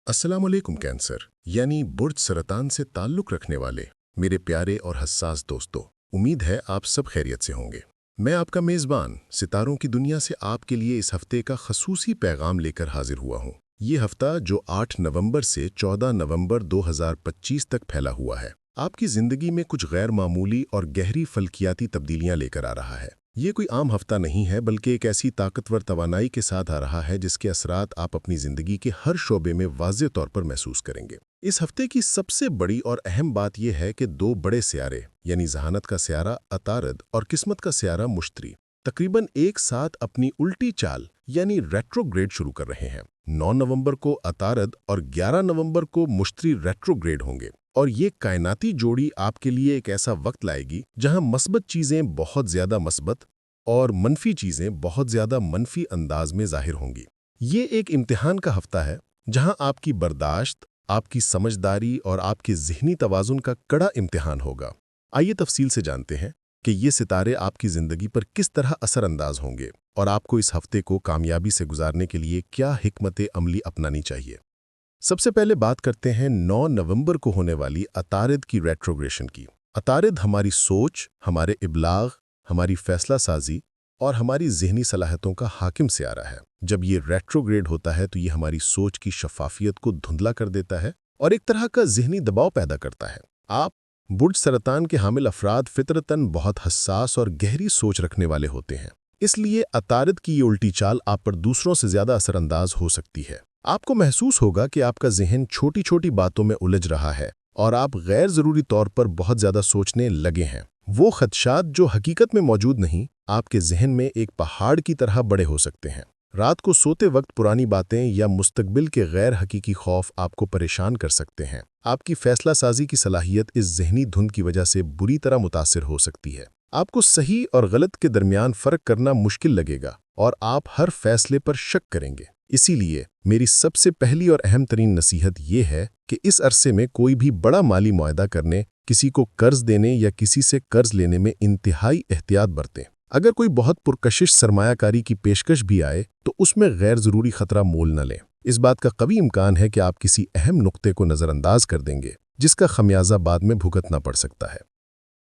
अस्सलाम वालेकुम कैंसर यानी बुर्ज सरतान से ताल्लुक़ रखने वाले मेरे प्यारे और हसास दोस्तों, उम्मीद है आप सब खैरियत से होंगे। मैं आपका मेज़बान सितारों की दुनिया से आपके लिए इस हफ्ते का खसूसी पैगाम लेकर हाजिर हुआ हूँ। ये हफ्ता जो 8 नवंबर से 14 नवंबर 2025 तक फैला हुआ है, आपकी ज़िंदगी में कुछ गैर मामूली और गहरी फल्कियाती तब्दीलियाँ लेकर आ रहा है। ये कोई आम हफ्ता नहीं है, बल्कि एक ऐसी ताकतवर तवानाई के साथ आ रहा है जिसके असरात आप अपनी ज़िंदगी के हर शोबे में वाज़ेह तौर पर महसूस करेंगे। इस हफ्ते की सबसे बड़ी और अहम बात यह है कि दो बड़े सियारे यानी जहानत का सियारा अतारद और किस्मत का सियारा मुश्तरी तकरीबन एक साथ अपनी उल्टी चाल यानी रेट्रोग्रेड शुरू कर रहे हैं। 9 नवंबर को अतारद और 11 नवंबर को मुश्तरी रेट्रोग्रेड होंगे और ये कायनाती जोड़ी आपके लिए एक ऐसा वक्त लाएगी जहां मस्बत चीज़ें बहुत ज़्यादा मस्बत और मनफी चीज़ें बहुत ज़्यादा मनफी अंदाज में ज़ाहिर होंगी। ये एक इम्तिहान का हफ्ता है जहां आपकी बर्दाश्त, आपकी समझदारी और आपके ज़हनी तवाज़ुन का कड़ा इम्तिहान होगा। आइए तफसील से जानते हैं कि ये सितारे आपकी ज़िंदगी पर किस तरह असरअंदाज होंगे और आपको इस हफ्ते को कामयाबी से गुजारने के लिए क्या हिकमत अमली अपनानी चाहिए। सबसे पहले बात करते हैं 9 नवंबर को होने वाली अतारिद की रेट्रोग्रेशन की। अतारिद हमारी सोच, हमारे इब्लाग, हमारी फैसला साजी और हमारी ज़हनी सलाहियतों का हाकिम से आ रहा है। जब ये रेट्रोग्रेड होता है तो ये हमारी सोच की शफाफियत को धुंधला कर देता है और एक तरह का ज़हनी दबाव पैदा करता है। आप बुर्ज सरतान के हामिल अफराद फितरतन बहुत हसास और गहरी सोच रखने वाले होते हैं, इसलिए अतारिद की ये उल्टी चाल आप पर दूसरों से ज़्यादा असरअंदाज हो सकती है। आपको महसूस होगा कि आपका ज़हन छोटी छोटी बातों में उलझ रहा है और आप गैर ज़रूरी तौर पर बहुत ज़्यादा सोचने लगे हैं। वो खदशात जो हकीकत में मौजूद नहीं, आपके ज़हन में एक पहाड़ की तरह बड़े हो सकते हैं। रात को सोते वक्त पुरानी बातें या मुस्तकबिल के गैर हकीकी खौफ आपको परेशान कर सकते हैं। आपकी फैसला साजी की सलाहियत इस ज़हनी धुंध की वजह से बुरी तरह मुतासिर हो सकती है। आपको सही और गलत के दरमियान फ़र्क करना मुश्किल लगेगा और आप हर फैसले पर शक करेंगे। इसीलिए मेरी सबसे पहली और अहम तरीन नसीहत ये है कि इस अरसे में कोई भी बड़ा माली मुआहदा करने, किसी को कर्ज देने या किसी से कर्ज लेने में इंतहाई एहतियात बरतें। अगर कोई बहुत पुरकशिश सरमायाकारी की पेशकश भी आए तो उसमें गैर ज़रूरी खतरा मोल न लें। इस बात का कभी इम्कान है कि आप किसी अहम नुक्ते को नज़रअंदाज कर देंगे जिसका खमियाजा बाद में भुगतना पड़ सकता है।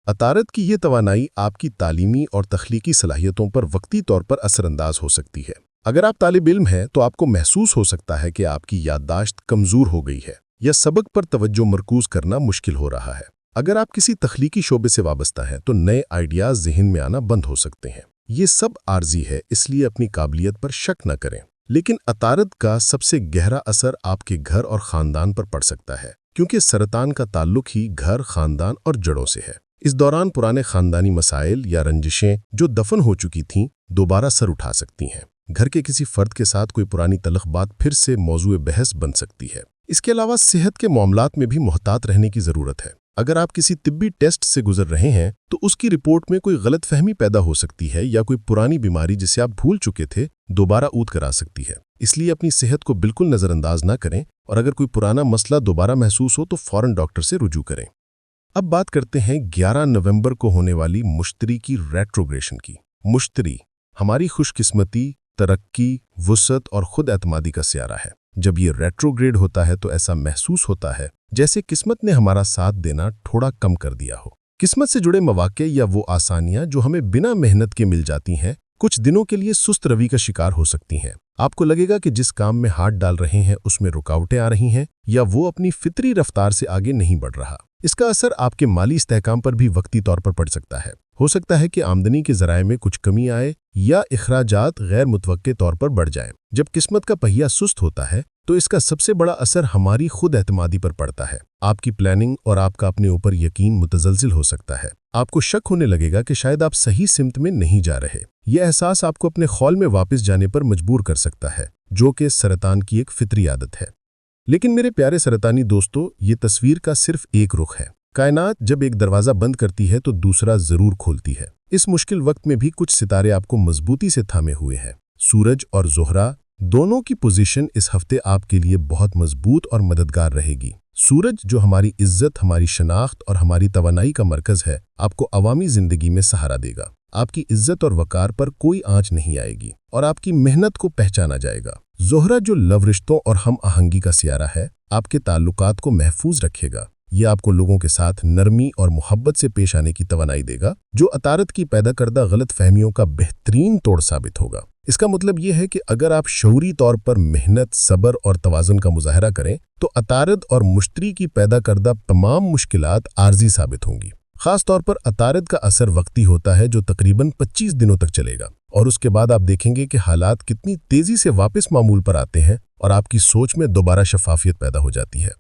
अतारद की ये तवानाई आपकी तालीमी और तख्लीकी सलाहियतों पर वक्ती तौर पर असरअंदाज हो सकती है। अगर आप तालिब इल्म हैं तो आपको महसूस हो सकता है कि आपकी याददाश्त कमज़ोर हो गई है या सबक पर तवज्जो मरकूज़ करना मुश्किल हो रहा है। अगर आप किसी तख्लीकी शोबे से वाबस्ता हैं तो नए आइडियाज़ ज़हन में आना बंद हो सकते हैं। ये सब आर्जी है, इसलिए अपनी काबिलियत पर शक न करें। लेकिन अतारद का सबसे गहरा असर आपके घर और ख़ानदान पर पड़ सकता है, क्योंकि सरतान का ताल्लुक ही घर, ख़ानदान और जड़ों से है। इस दौरान पुराने ख़ानदानी मसाइल या रंजिशें जो दफन हो चुकी थीं दोबारा सर उठा सकती हैं। घर के किसी फ़र्द के साथ कोई पुरानी तलख बात फिर से मौजूए बहस बन सकती है। इसके अलावा सेहत के मामलात में भी मुहतात रहने की ज़रूरत है। अगर आप किसी तिब्बी टेस्ट से गुजर रहे हैं तो उसकी रिपोर्ट में कोई गलतफहमी पैदा हो सकती है या कोई पुरानी बीमारी जिसे आप भूल चुके थे दोबारा ऊद करा सकती है। इसलिए अपनी सेहत को बिल्कुल नज़रअंदाज ना करें और अगर कोई पुराना मसला दोबारा महसूस हो तो फ़ौरन डॉक्टर से रुजू करें। अब बात करते हैं 11 नवंबर को होने वाली मुश्तरी की रेट्रोग्रेशन की। मुश्तरी हमारी खुशकिस्मती, तरक्की, वुसअत और खुद एतमादी का सियारा है। जब ये रेट्रोग्रेड होता है तो ऐसा महसूस होता है जैसे किस्मत ने हमारा साथ देना थोड़ा कम कर दिया हो। किस्मत से जुड़े मौके या वो आसानियां जो हमें बिना मेहनत के मिल जाती हैं, कुछ दिनों के लिए सुस्त रवि का शिकार हो सकती हैं। आपको लगेगा कि जिस काम में हाथ डाल रहे हैं उसमें रुकावटें आ रही हैं या वो अपनी फितरी रफ्तार से आगे नहीं बढ़ रहा। इसका असर आपके माली इस्तेहकाम पर भी वक्ती तौर पर पड़ सकता है। हो सकता है कि आमदनी के ज़राए में कुछ कमी आए या इखराजात गैर मुतवक्के तौर पर बढ़ जाएं। जब किस्मत का पहिया सुस्त होता है तो इसका सबसे बड़ा असर हमारी खुद एतमादी पर पड़ता है। आपकी प्लानिंग और आपका अपने ऊपर यकीन मुतज़लज़िल हो सकता है। आपको शक होने लगेगा कि शायद आप सही सिमत में नहीं जा रहे। यह एहसास आपको अपने खौल में वापस जाने पर मजबूर कर सकता है, जो कि सरतान की एक फितरी आदत है। लेकिन मेरे प्यारे सरतानी दोस्तों, ये तस्वीर का सिर्फ एक रुख है। कायनात जब एक दरवाज़ा बंद करती है तो दूसरा ज़रूर खोलती है। इस मुश्किल वक्त में भी कुछ सितारे आपको मजबूती से थामे हुए हैं। सूरज और ज़ोहरा दोनों की पोजीशन इस हफ्ते आपके लिए बहुत मजबूत और मददगार रहेगी। सूरज जो हमारी इज्जत, हमारी शनाख्त और हमारी तवानाई का मरकज़ है, आपको अवामी ज़िंदगी में सहारा देगा। आपकी इज्जत और वकार पर कोई आंच नहीं आएगी और आपकी मेहनत को पहचाना जाएगा। ज़ोहरा जो लव रिश्तों और हम आहंगी का सियारा है, आपके ताल्लुकात को महफूज रखेगा। ये आपको लोगों के साथ नरमी और मोहब्बत से पेश आने की तवानाई देगा, जो अतारत की पैदा करदा गलत फहमियों का बेहतरीन तोड़ साबित होगा। इसका मतलब ये है कि अगर आप शऊरी तौर पर मेहनत, सब्र और तवाज़ुन का मुजाहरा करें, तो अतारत और मुश्तरी की पैदा करदा तमाम मुश्किलात आर्जी साबित होंगी। खास तौर पर अतारत का असर वक्ती होता है, जो तकरीबन 25 दिनों तक चलेगा, और उसके बाद आप देखेंगे कि हालात कितनी तेजी से वापस मामूल पर आते हैं और आपकी सोच में दोबारा शफाफियत पैदा हो जाती है।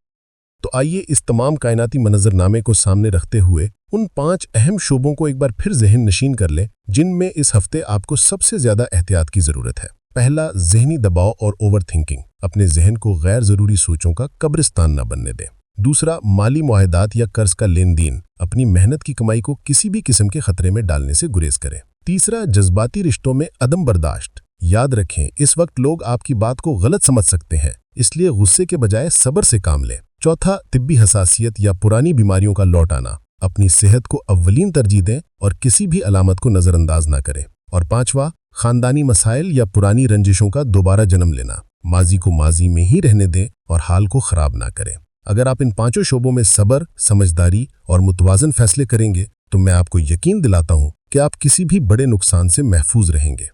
तो आइए इस तमाम कायनाती मनज़रनामे को सामने रखते हुए उन 5 अहम शोबों को एक बार फिर ज़हन नशीन कर लें, जिनमें इस हफ्ते आपको सबसे ज़्यादा एहतियात की ज़रूरत है। पहला, ज़हनी दबाव और ओवर थिंकिंग। अपने जहन को गैर ज़रूरी सोचों का कब्रिस्तान न बनने दें। दूसरा, माली मुआहदात या कर्ज का लेन देन। अपनी मेहनत की कमाई को किसी भी किस्म के खतरे में डालने से गुरेज करें। तीसरा, जज्बाती रिश्तों में अदम बर्दाश्त। याद रखें, इस वक्त लोग आपकी बात को गलत समझ सकते हैं, इसलिए गुस्से के बजाय सब्र से काम लें। चौथा, तिब्बी हसासियत या पुरानी बीमारियों का लौट आना। अपनी सेहत को अव्वलीन तरजीह दें और किसी भी अलामत को नज़रअंदाज ना करें। और पांचवा, खानदानी मसाइल या पुरानी रंजिशों का दोबारा जन्म लेना। माजी को माजी में ही रहने दें और हाल को खराब ना करें। अगर आप इन 5 शोबों में सब्र, समझदारी और मुतवाज़न फैसले करेंगे, तो मैं आपको यकीन दिलाता हूं कि आप किसी भी बड़े नुकसान से महफूज रहेंगे।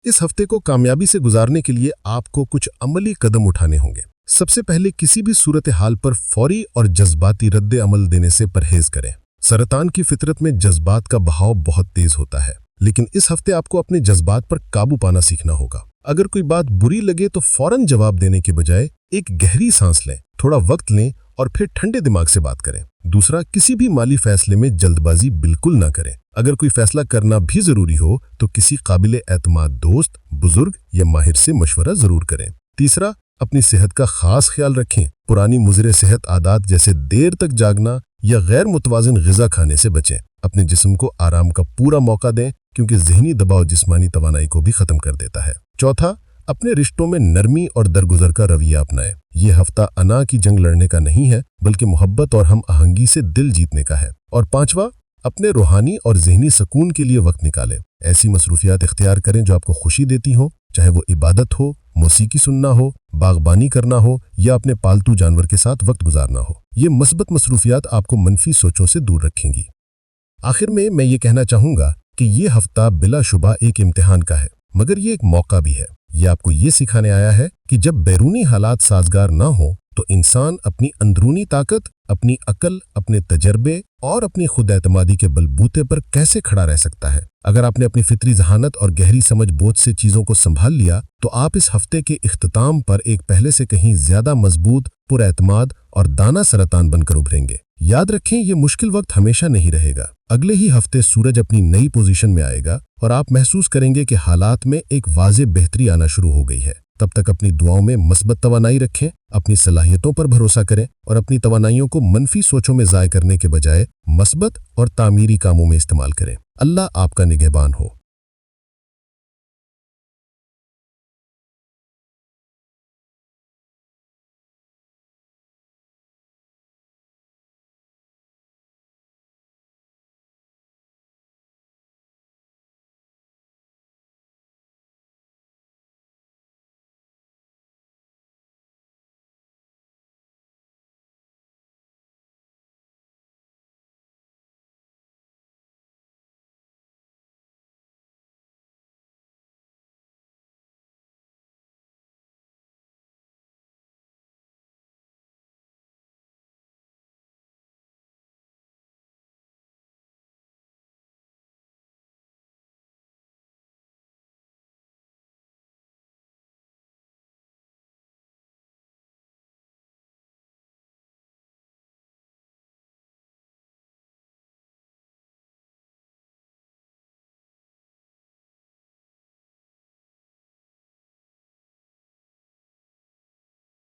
इस हफ्ते को कामयाबी से गुजारने के लिए आपको कुछ अमली कदम उठाने होंगे। सबसे पहले, किसी भी सूरत हाल पर फौरी और जज्बाती रद्द अमल देने से परहेज करें। सरतान की फितरत में जज्बात का बहाव बहुत तेज होता है, लेकिन इस हफ्ते आपको अपने जज्बात पर काबू पाना सीखना होगा। अगर कोई बात बुरी लगे तो फौरन जवाब देने के बजाय एक गहरी सांस लें, थोड़ा वक्त लें और फिर ठंडे दिमाग से बात करें। दूसरा, किसी भी माली फैसले में जल्दबाजी बिल्कुल ना करें। अगर कोई फैसला करना भी जरूरी हो तो किसी काबिल एतमाद दोस्त, बुजुर्ग या माहिर से मशवरा जरूर करें। तीसरा, अपनी सेहत का खास ख्याल रखें। पुरानी मुज़रे सेहत आदात जैसे देर तक जागना या गैर मुतवाज़िन ग़िज़ा खाने से बचें। अपने जिस्म को आराम का पूरा मौका दें, क्योंकि ज़हनी दबाव जिस्मानी तवानाई को भी ख़त्म कर देता है। चौथा, अपने रिश्तों में नरमी और दरगुजर का रवैया अपनाएं। ये हफ्ता अना की जंग लड़ने का नहीं है, बल्कि मोहब्बत और हम आहंगी से दिल जीतने का है। और पांचवा, अपने रूहानी और ज़हनी सुकून के लिए वक्त निकालें। ऐसी मसरूफियात इख्तियार करें जो आपको खुशी देती हो, चाहे वो इबादत हो, मौसीकी सुनना हो, बागबानी करना हो या अपने पालतू जानवर के साथ वक्त गुजारना हो। ये मस्बत मसरूफियात आपको मनफी सोचों से दूर रखेंगी। आखिर में मैं ये कहना चाहूँगा कि ये हफ्ता बिलाशुबा एक इम्तिहान का है, मगर ये एक मौका भी है। ये आपको ये सिखाने आया है कि जब बैरूनी हालात साजगार ना हो तो इंसान अपनी अंदरूनी ताकत, अपनी अकल, अपने तजर्बे और अपनी खुद एतमादी के बलबूते पर कैसे खड़ा रह सकता है। अगर आपने अपनी फितरी जहानत और गहरी समझ बोझ से चीज़ों को संभाल लिया, तो आप इस हफ्ते के इख्तिताम पर एक पहले से कहीं ज्यादा मजबूत, पुरएतमाद और दाना सरतान बनकर उभरेंगे। याद रखें, ये मुश्किल वक्त हमेशा नहीं रहेगा। अगले ही हफ्ते सूरज अपनी नई पोजीशन में आएगा और आप महसूस करेंगे कि हालात में एक वाज़े बेहतरी आना शुरू हो गई है। तब तक अपनी दुआओं में मस्बत तवानाई रखें, अपनी सलाहियतों पर भरोसा करें और अपनी तवानाइयों को मनफी सोचों में ज़ाय करने के बजाय मस्बत और तामीरी कामों में इस्तेमाल करें। अल्लाह आपका निगहबान हो।